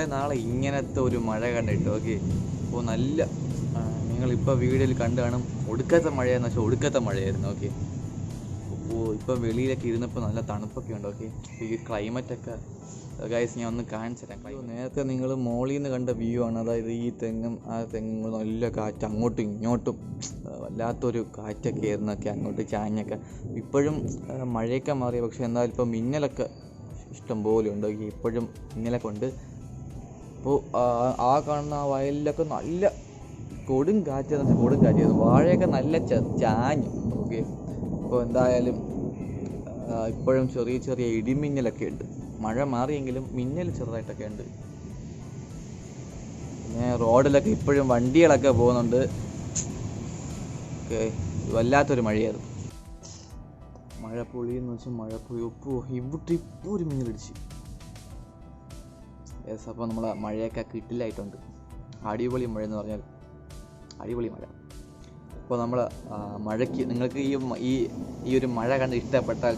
കുറേ നാളെ ഇങ്ങനത്തെ ഒരു മഴ കണ്ടിട്ട്. ഓക്കെ, അപ്പോൾ നല്ല നിങ്ങളിപ്പോൾ വീഡിയോയിൽ കണ്ടു കാണും ഒടുക്കത്തെ മഴയെന്ന് വെച്ചാൽ ഒടുക്കത്തെ മഴയായിരുന്നു. ഓക്കെ, അപ്പോൾ ഇപ്പോൾ വെളിയിലൊക്കെ ഇരുന്നപ്പോൾ നല്ല തണുപ്പൊക്കെ ഉണ്ട്. ഓക്കെ, ഈ ക്ലൈമറ്റൊക്കെ ഗൈസ് ഞാൻ ഒന്ന് കാണിച്ചു തരാം. നേരത്തെ നിങ്ങൾ മോളിൽ നിന്ന് കണ്ട വ്യൂ ആണ്. അതായത് ഈ തെങ്ങും ആ തെങ്ങും നല്ല കാറ്റ് അങ്ങോട്ടും ഇങ്ങോട്ടും വല്ലാത്തൊരു കാറ്റൊക്കെ ആയിരുന്നൊക്കെ അങ്ങോട്ട് ചാഞ്ഞൊക്കെ. ഇപ്പോഴും മഴയൊക്കെ മാറി, പക്ഷേ എന്നാലും ഇപ്പോൾ മിന്നലൊക്കെ ഇഷ്ടം പോലെ ഉണ്ട്. ഇപ്പോഴും മിന്നലൊക്കെ ഉണ്ട്. അപ്പോൾ ആ കാണുന്ന ആ വയലിലൊക്കെ നല്ല കൊടും കാറ്റായിരുന്നു. വാഴയൊക്കെ നല്ല ചാഞ്ഞു. ഓക്കെ, അപ്പോൾ എന്തായാലും ഇപ്പോഴും ചെറിയ ചെറിയ ഇടിമിന്നലൊക്കെ ഉണ്ട്. മഴ മാറിയെങ്കിലും മിന്നൽ ചെറുതായിട്ടൊക്കെ ഉണ്ട്. പിന്നെ റോഡിലൊക്കെ ഇപ്പോഴും വണ്ടികളൊക്കെ പോകുന്നുണ്ട്. ഓക്കെ, വല്ലാത്തൊരു മഴയായിരുന്നു. മഴപ്പൊഴി എന്ന് വെച്ചാൽ മഴപ്പൊഴി. ഇവിടെ ഇപ്പോൾ ഒരു മിന്നലടിച്ച്. യെസ്, അപ്പോൾ നമ്മൾ മഴയൊക്കെ കിട്ടില്ലായിട്ടുണ്ട്. അടിപൊളി മഴ എന്ന് പറഞ്ഞാൽ അടിപൊളി മഴ. അപ്പോൾ നമ്മൾ മഴയ്ക്ക് നിങ്ങൾക്ക് ഈ ഒരു മഴ കണ്ട് ഇഷ്ടപ്പെട്ടാൽ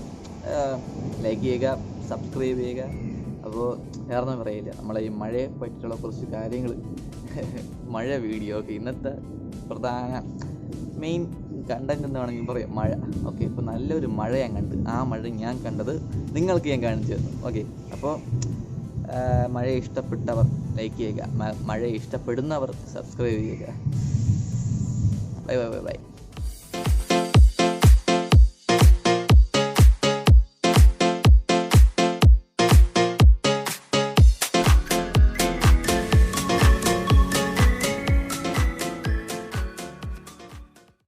ലൈക്ക് ചെയ്യുക, സബ്സ്ക്രൈബ് ചെയ്യുക. അപ്പോൾ വേറൊന്നും പറയില്ല, നമ്മളെ ഈ മഴയെ പറ്റിയുള്ള കുറച്ച് കാര്യങ്ങൾ മഴ വീഡിയോ. ഓക്കെ, ഇന്നത്തെ പ്രധാന മെയിൻ കണ്ടന്റ് എന്ന് വേണമെങ്കിൽ പറയാം മഴ. ഓക്കെ, ഇപ്പോൾ നല്ലൊരു മഴ ഞാൻ കണ്ട്. ആ മഴ ഞാൻ കണ്ടത് നിങ്ങൾക്ക് ഞാൻ കാണിച്ചു തന്നു. ഓക്കെ, അപ്പോൾ മഴയെ ഇഷ്ടപ്പെട്ടവർ ലൈക്ക് ചെയ്യുക, മഴയെ ഇഷ്ടപ്പെടുന്നവർ സബ്സ്ക്രൈബ് ചെയ്യുക. Bye bye bye bye.